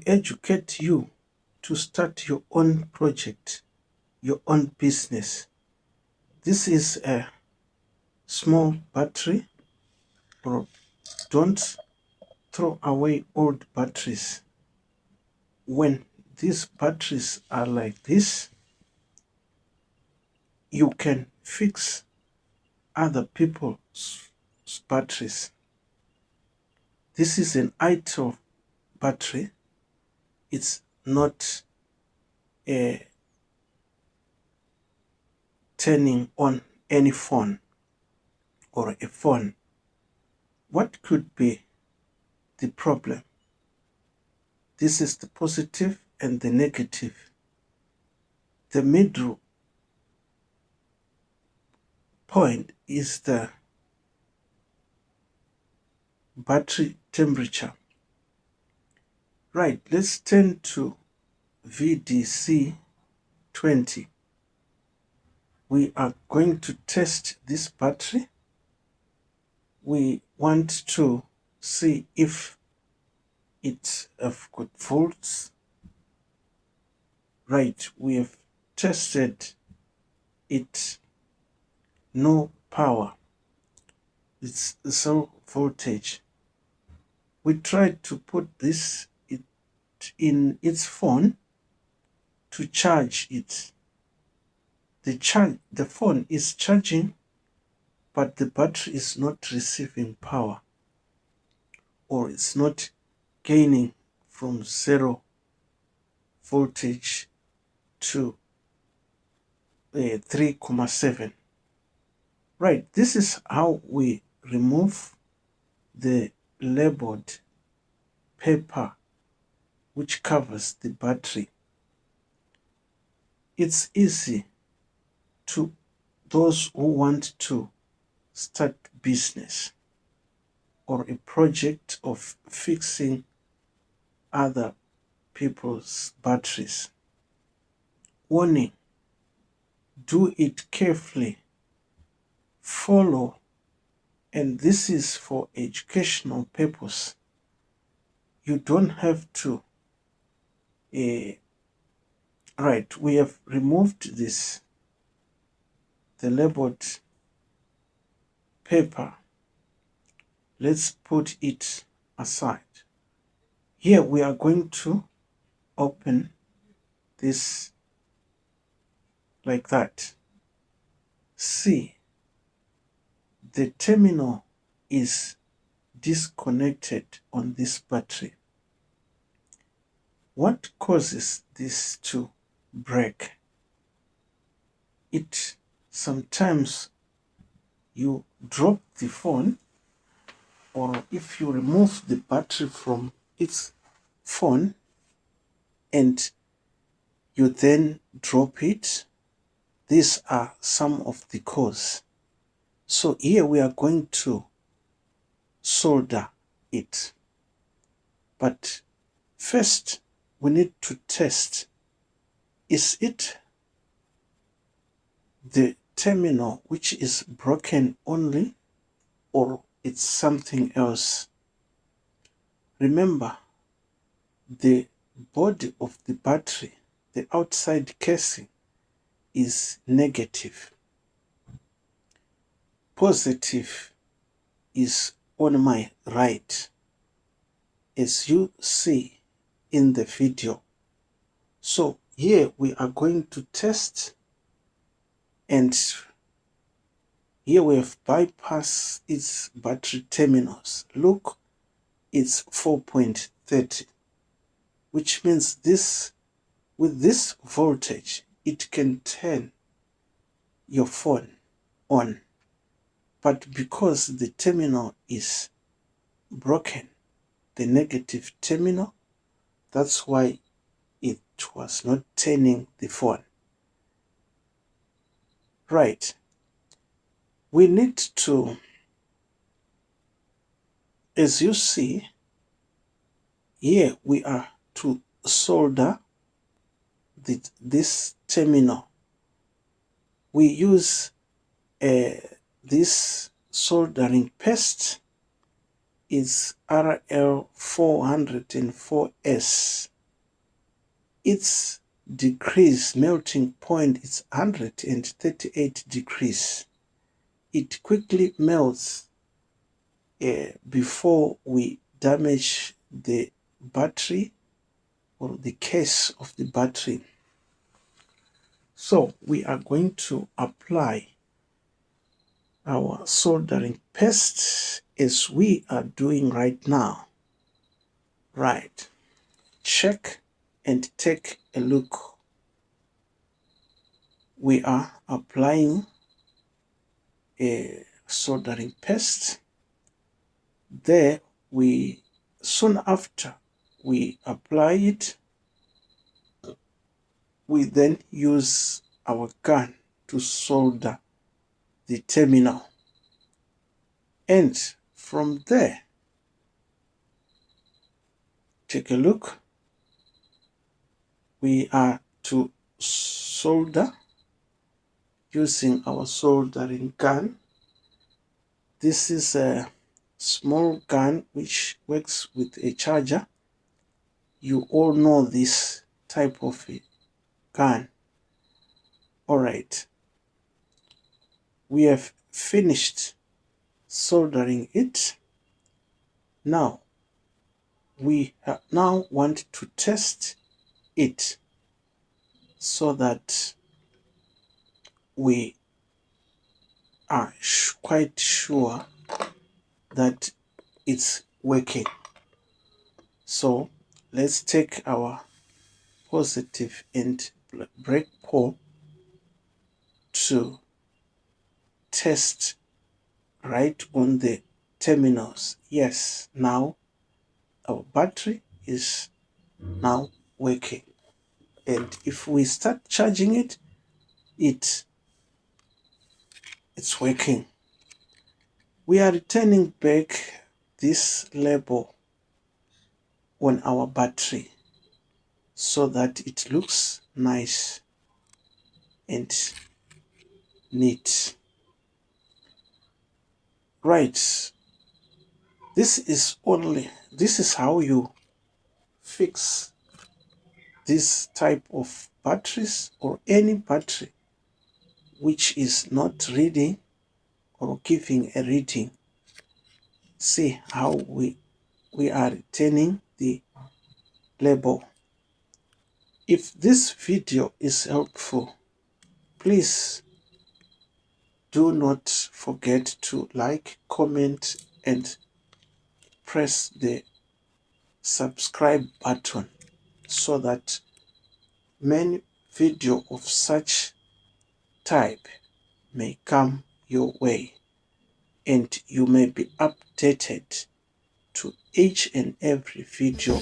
educate you to start your own project, your own business. This is a small battery. Don't throw away old batteries. When these batteries are like this, you can fix other people's batteries. This is an idle battery. It's not turning on any phone or a phone. What could be the problem? This is the positive and the negative. The middle point is the battery temperature. Right, let's turn to VDC 20. We are going to test this battery. We want to see if it's of good volts. Right, we have tested it, no power. It's zero voltage. We tried to put this in its phone to charge it. The phone is charging, but the battery is not receiving power, or it's not gaining from 0 voltage to 3.7. Right, this is how we remove the labeled paper which covers the battery. It's easy to those who want to start business or a project of fixing other people's batteries. Warning: do it carefully, follow, and this is for educational purpose. You don't have to right, we have removed this, the labeled paper. Let's put it aside. Here we are going to open this like that. See, the terminal is disconnected on this battery. What causes this to break? It sometimes you drop the phone, or if you remove the battery from its phone and you then drop it. These are some of the causes. So here we are going to solder it. But first we need to test, is it the terminal which is broken only, or it's something else? Remember, the body of the battery, the outside casing, is negative. Positive is on my right, as you see in the video. So here we are going to test, and here we have bypassed its battery terminals. Look, it's 4.30, which means this, with this voltage, it can turn your phone on. But because the terminal is broken, the negative terminal, that's why it was not turning the phone. Right. We need to, as you see, here we are to solder this terminal. We use this soldering paste, is RL404S. its degrees melting point is 138 degrees. It quickly melts before we damage the battery or the case of the battery. So we are going to apply our soldering paste as we are doing right now. Right, check and take a look. We are applying a soldering paste. There, soon after we apply it, we then use our gun to solder the terminal. And from there, take a look. We are to solder using our soldering gun. This is a small gun which works with a charger. You all know this type of a gun. Alright, we have finished soldering it. Now we now want to test it so that we are quite sure that it's working. So let's take our positive and brake pole to test right on the terminals. Yes, now our battery is now working. And if we start charging it, it's working. We are returning back this label on our battery so that it looks nice and neat. Right, this is how you fix this type of batteries or any battery which is not reading or giving a reading. See how we are returning the label. If this video is helpful, please do not forget to like, comment, and press the subscribe button so that many videos of such type may come your way and you may be updated to each and every video